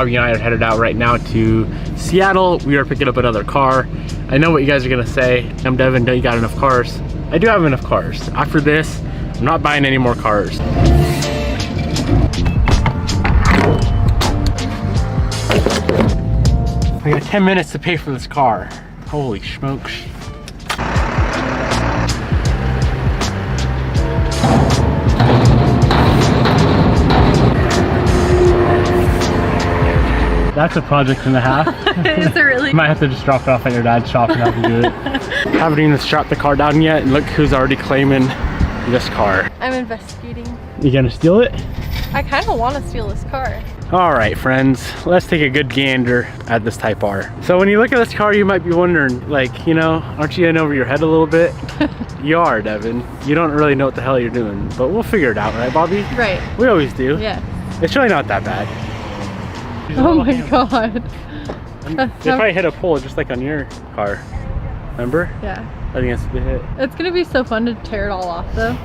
Bobby and I are headed out right now to Seattle. We are picking up another car. I know what you guys are gonna say. I'm Devin, don't you got enough cars? I do have enough cars. After this, I'm not buying any more cars. I got 10 minutes to pay for this car. Holy smokes. That's a project and a half. Is it really? Might have to just drop it off at your dad's shop and have him do it. Haven't even strapped the car down yet, and look who's already claiming this car. I'm investigating. You gonna steal it? I kind of want to steal this car. All right, friends, let's take a good gander at this Type R. So when you look at this car, you might be wondering, like, you know, aren't you in over your head a little bit? You are, Devin. You don't really know what the hell you're doing, but we'll figure it out, right, Bobby? Right. We always do. Yeah. It's really not that bad. Oh my god. They probably hit a pole just like on your car. Remember? Yeah. I think that's the hit. It's gonna be so fun to tear it all off though.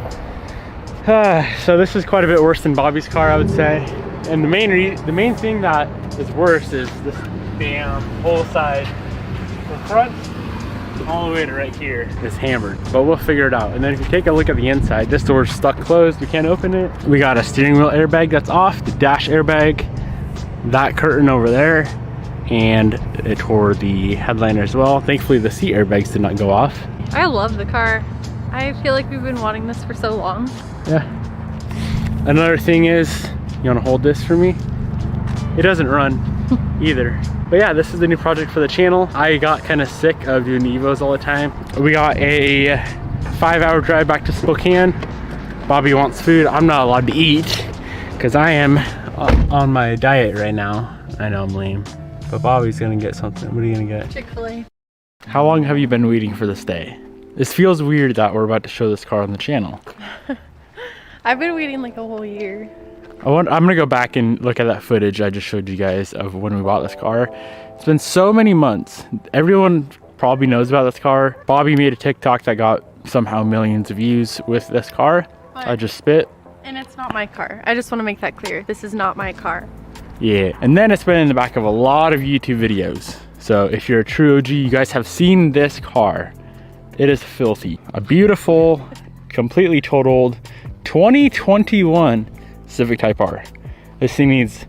So this is quite a bit worse than Bobby's car, I would say. And the main thing that is worse is this damn whole side. The front all the way to right here is hammered, but we'll figure it out. And then if you take a look at the inside, this door's stuck closed, we can't open it. We got a steering wheel airbag that's off, the dash airbag, that curtain over there, and it tore the headliner as well. Thankfully the seat airbags did not go off. I love the car. I feel like we've been wanting this for so long. Yeah. Another thing is, you want to hold this for me? It doesn't run either. But yeah, this is the new project for the channel. I got kind of sick of doing Evos all the time. We got a 5-hour drive back to Spokane. Bobby wants food. I'm not allowed to eat because I am on my diet right now. I know I'm lame, but Bobby's gonna get something. What are you gonna get? Chick-fil-A. How long have you been waiting for this day? This feels weird that we're about to show this car on the channel. I've been waiting like a whole year. I'm gonna go back and look at that footage I just showed you guys of when we bought this car. It's been so many months. Everyone probably knows about this car. Bobby made a TikTok that got somehow millions of views with this car. But, I just spit. and it's not my car. I just want to make that clear. This is not my car. Yeah, and then it's been in the back of a lot of YouTube videos. So if you're a true OG, you guys have seen this car. It is filthy. A beautiful, completely totaled 2021 Civic Type R. This thing needs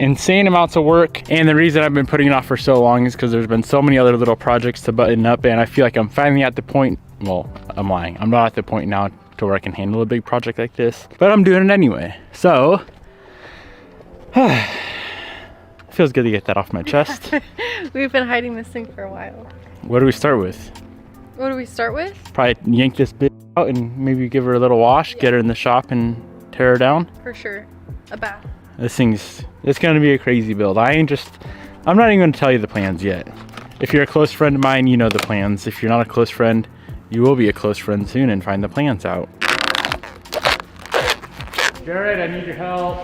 insane amounts of work, and the reason I've been putting it off for so long is because there's been so many other little projects to button up, and I feel like I'm finally at the point, well, I'm lying. I'm not at the point now to where I can handle a big project like this, but I'm doing it anyway. So, feels good to get that off my chest. We've been hiding this thing for a while. What do we start with? What do we start with? Probably yank this bit out and maybe give her a little wash, get her in the shop and tear her down. For sure. A bath. This thing's, it's gonna be a crazy build. I'm not even gonna tell you the plans yet. If you're a close friend of mine, you know the plans. If you're not a close friend, you will be a close friend soon and find the plans out. Jared, I need your help.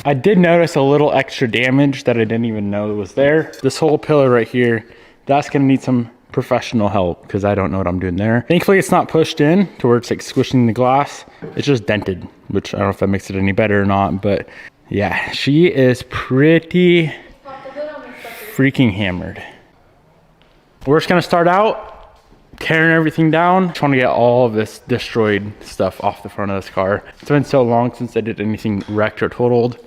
I did notice a little extra damage that I didn't even know was there. This whole pillar right here, that's gonna need some professional help because I don't know what I'm doing there. Thankfully it's not pushed in to where it's like squishing the glass. It's just dented, which I don't know if that makes it any better or not, but yeah, she is pretty freaking hammered. We're just gonna start out tearing everything down. Just want to get all of this destroyed stuff off the front of this car. It's been so long since I did anything wrecked or totaled.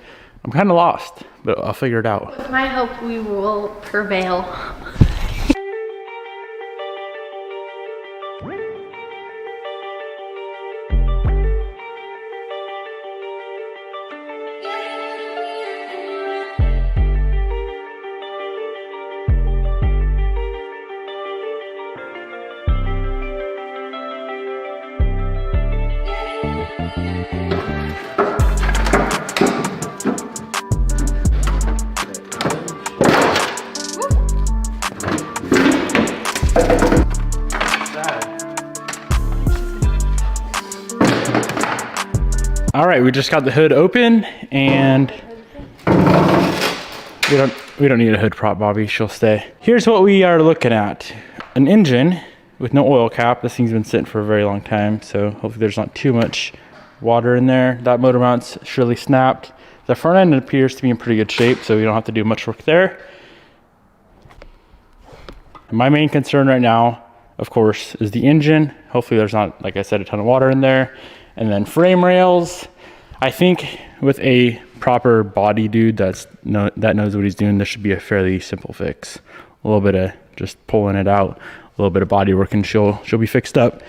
I'm kind of lost, but I'll figure it out. With my help, we will prevail. right, we just got the hood open, and we don't need a hood prop, Bobby. She'll stay. Here's what we are looking at: an engine with no oil cap. This thing's been sitting for a very long time, so hopefully there's not too much water in there. That motor mount's surely snapped. The front end appears to be in pretty good shape, so we don't have to do much work there. My main concern right now, of course, is the engine. Hopefully there's not, like I said, a ton of water in there. And then frame rails. I think with a proper body dude that knows what he's doing, this should be a fairly simple fix. A little bit of just pulling it out, a little bit of body work, and she'll be fixed up.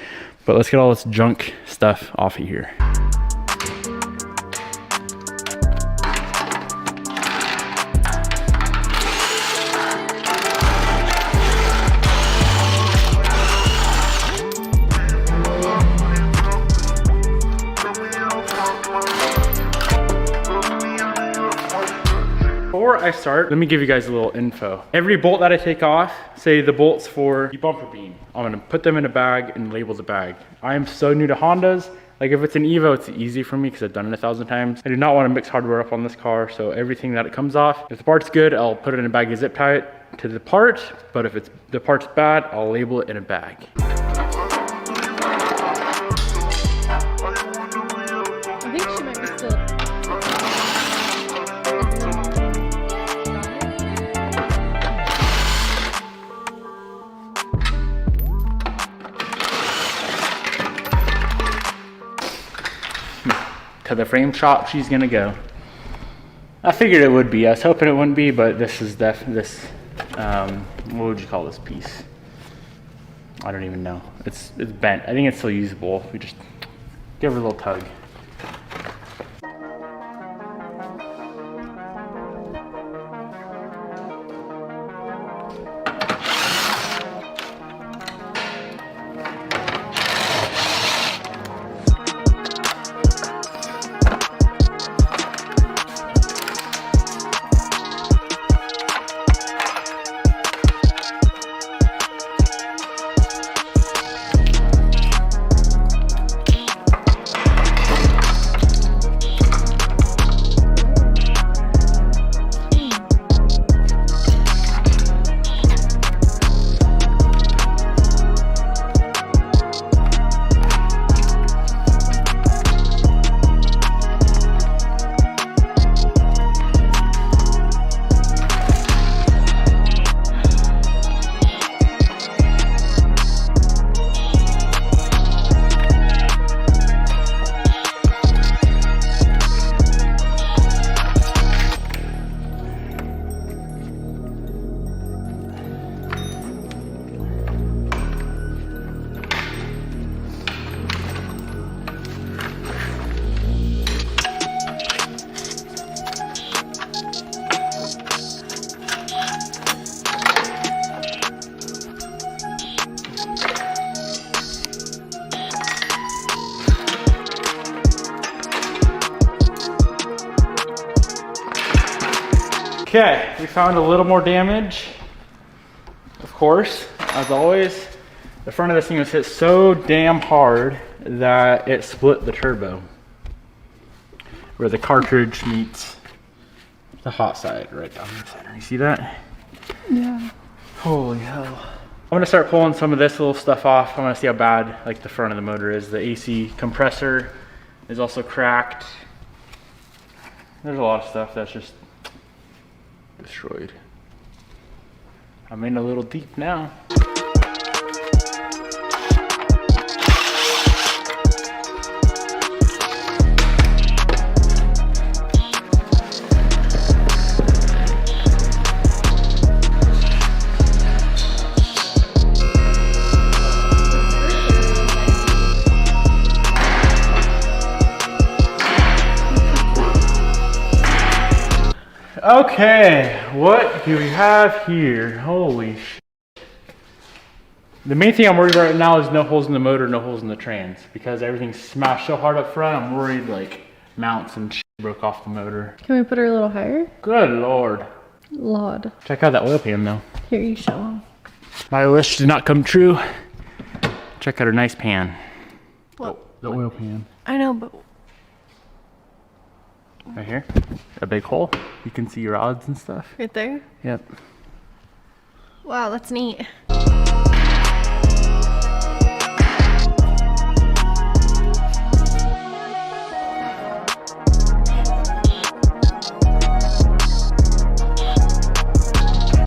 But let's get all this junk stuff off of here. Before I start, let me give you guys a little info. Every bolt that I take off, say the bolts for the bumper beam, I'm gonna put them in a bag and label the bag. I am so new to Hondas. Like if it's an Evo, it's easy for me because I've done it 1,000 times. I do not want to mix hardware up on this car, so everything that it comes off, if the part's good, I'll put it in a bag and zip tie it to the part, but if the part's bad, I'll label it in a bag. I think she might be still. To the frame shop she's gonna go. I figured it would be. I was hoping it wouldn't be, but this is what would you call this piece? I don't even know. It's bent. I think it's still usable. We just give her a little tug. Okay, we found a little more damage. Of course, as always, the front of this thing was hit so damn hard that it split the turbo, where the cartridge meets the hot side right down the center. You see that? Yeah. Holy hell. I'm gonna start pulling some of this little stuff off. I wanna see how bad like the front of the motor is. The AC compressor is also cracked. There's a lot of stuff that's just destroyed. I'm in a little deep now. Okay, what do we have here? Holy shit. The main thing I'm worried about right now is no holes in the motor, no holes in the trans, because everything's smashed so hard up front. I'm worried like mounts and shit broke off the motor. Can we put her a little higher? Good Lord. Lord. Check out that oil pan though. Here, you show them. My wish did not come true. Check out her nice pan. What? The oil pan. I know, but Right here, a big hole. You can see rods and stuff. Right there? Yep. Wow, that's neat.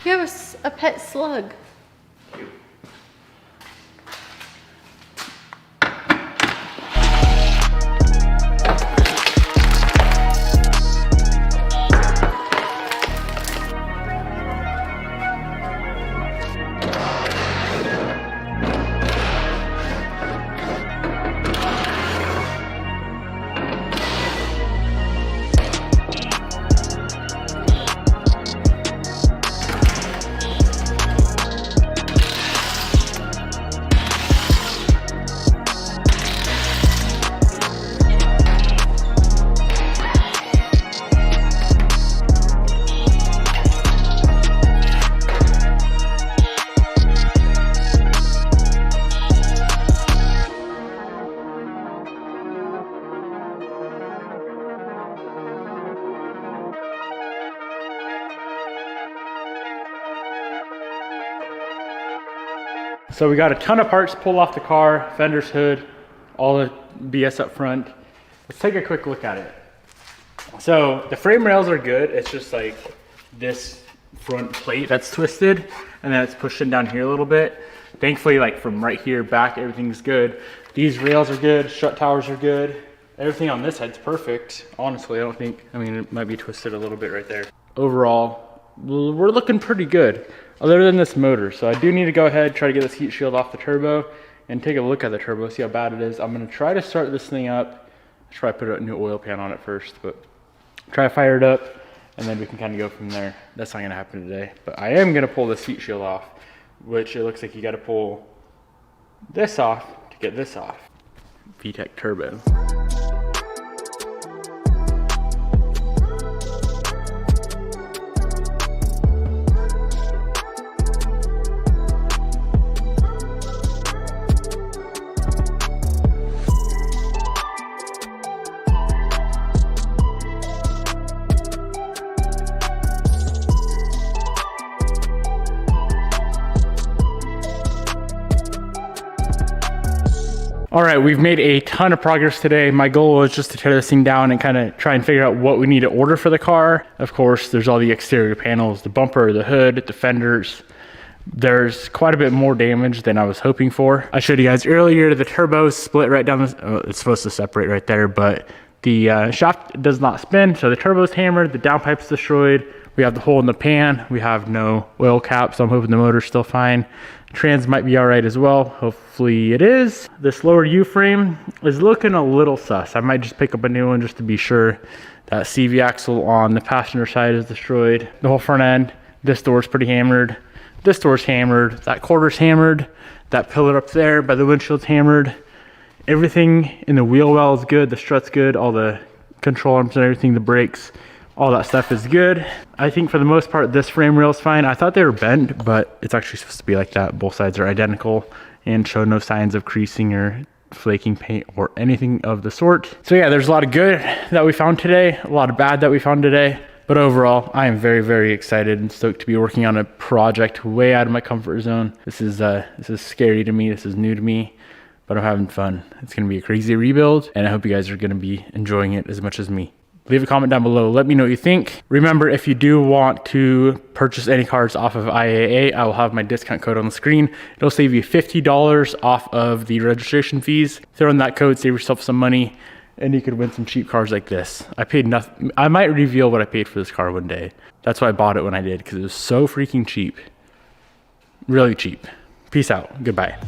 You have a pet slug. So we got a ton of parts pulled off the car, fender's hood, all the BS up front. Let's take a quick look at it. So the frame rails are good. It's just like this front plate that's twisted and then it's pushing down here a little bit. Thankfully, like from right here back, everything's good. These rails are good, strut towers are good. Everything on this side's perfect. Honestly, I mean, it might be twisted a little bit right there. Overall, we're looking pretty good. Other than this motor. So I do need to go ahead, try to get this heat shield off the turbo and take a look at the turbo, see how bad it is. I'm gonna try to start this thing up. I should probably put a new oil pan on it first, but try to fire it up and then we can kind of go from there. That's not gonna happen today, but I am gonna pull this heat shield off, which it looks like you gotta pull this off to get this off. VTEC turbo. All right, we've made a ton of progress today. My goal was just to tear this thing down and kind of try and figure out what we need to order for the car. Of course, there's all the exterior panels, the bumper, the hood, the fenders. There's quite a bit more damage than I was hoping for. I showed you guys earlier, the turbo split right down this, it's supposed to separate right there, but the shaft does not spin, so the turbo's hammered, the downpipe's destroyed. We have the hole in the pan. We have no oil cap, so I'm hoping the motor's still fine. Trans might be all right as well. Hopefully it is. This lower U-frame is looking a little sus. I might just pick up a new one just to be sure. That CV axle on the passenger side is destroyed. The whole front end, this door's pretty hammered. This door's hammered. That quarter's hammered. That pillar up there by the windshield's hammered. Everything in the wheel well is good. The strut's good. All the control arms and everything, the brakes, all that stuff is good. I think for the most part, this frame rail is fine. I thought they were bent, but it's actually supposed to be like that. Both sides are identical and show no signs of creasing or flaking paint or anything of the sort. So yeah, there's a lot of good that we found today, a lot of bad that we found today. But overall, I am very, very excited and stoked to be working on a project way out of my comfort zone. This is scary to me. This is new to me, but I'm having fun. It's gonna be a crazy rebuild, and I hope you guys are gonna be enjoying it as much as me. Leave a comment down below. Let me know what you think. Remember, if you do want to purchase any cars off of IAA, I will have my discount code on the screen. It'll save you $50 off of the registration fees. Throw in that code, save yourself some money, and you could win some cheap cars like this. I paid nothing. I might reveal what I paid for this car one day. That's why I bought it when I did, because it was so freaking cheap. Really cheap. Peace out. Goodbye.